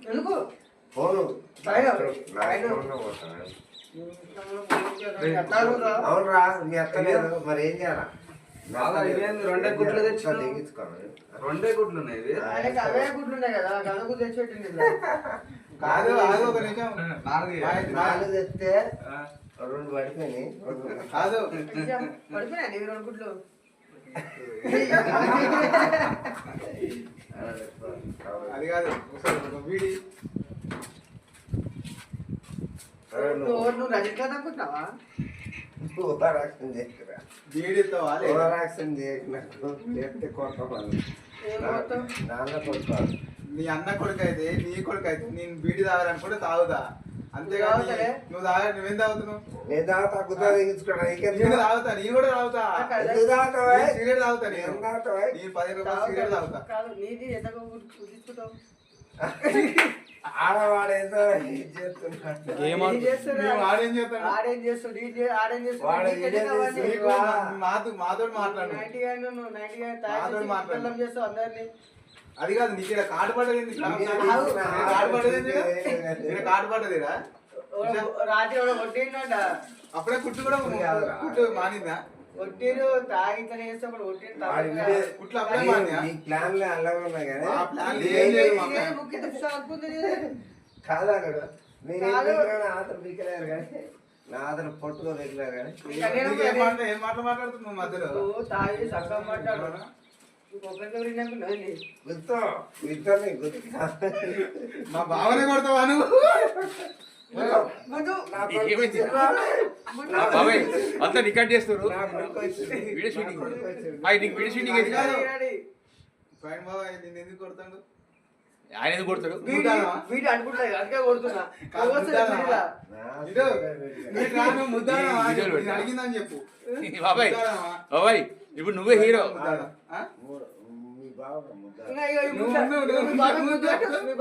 ఎందుకు అవునరా మీ అత్తలేదు మరి ఏం చేయాలా రెండే గుడ్లు తెచ్చుకోండి రెండే గుడ్లు ఉన్నాయి అవే గుడ్లు ఉన్నాయి కదా గనుకు తెచ్చిపెట్టింది కాదు ఒక నిమిషం నాలుగు తెస్తే రెండు పడిపోయినాయి కాదు పడిపోయినా రెండు గుడ్లు అది కాదు వీడి నువ్వు రజనీకాంత్ అనుకుంటున్నావా వీడితో చేసినట్టు చెప్తే కొట్టవాలి నాన్న కొట్టుకోవాలి నీ అన్న కొడుకు అయితే నీ కొడుకు అయితే నేను బీడి తాగాలనుకుంటే తాగుతా అంతేగాని నువ్వు తాగా నువ్వేం తాగుతున్నావు నేను తాగుతా గుద్దా నేను తాగుతా నీ కూడా తాగుతా సిగరెట్ తాగుతా నేను 10 రూపాయలు సిగరెట్ తాగుతా నీది ఎంత తీసుకుంటావు ఆడవాడేదో మాతో మాట్లాడు అది కాదు నీకు ఇక్కడ కార్డు పడ్డది కార్డు పడ్డదిరా రాత్రి కొట్టిండ అప్పుడే కుట్టు కూడా కుట్టు మానిందా ఒట్టిరు తాగితనే కుట్లు అప్పుడే మానియా ప్లాన్ అలాగే ఉన్నాయి కానీ కాదా మీరు ఆతను పీకలేరు కానీ నా అతను పొట్టుకో పీకలేరు కానీ ఏం మాటలు మాట్లాడుతున్నావు మధ్యలో తాగి సగం మాట్లాడు మా బావనే కొడతావా నువ్వు అంతా రికార్డ్ చేస్తారు వీడియో షూటింగ్ వీడియో షూటింగ్ బాబా నేను ఎందుకు కొడతాడు ఆయన ఎందుకు కొడతాడు వీడు అనుకుంటా అందుకే కొడుతున్నా అడిగిందని చెప్పు బాబాయ్ బాబాయ్ ఇప్పుడు నువ్వే హీరో మీ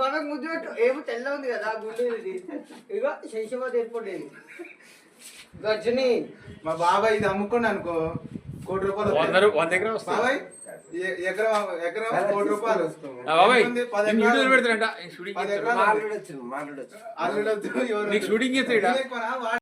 బాబాకి ముద్దు పెట్టు ఏమో తెల్ల ఉంది కదా గుండె ఇగో శంషాబాద్ ఎయిర్పోర్ట్ ఇది గర్జని మా బాబాయ్ ఇది అమ్ముకోండి అనుకో ₹1 100 ఎకరం వస్తుంది బాబాయ్ ఎకరం 1 కోటి రూపాయలు బాబాయ్ 10 వీడియోలు పెడతాడంట మాట్లాడొచ్చు నీకు షూటింగ్ చేస్తాడు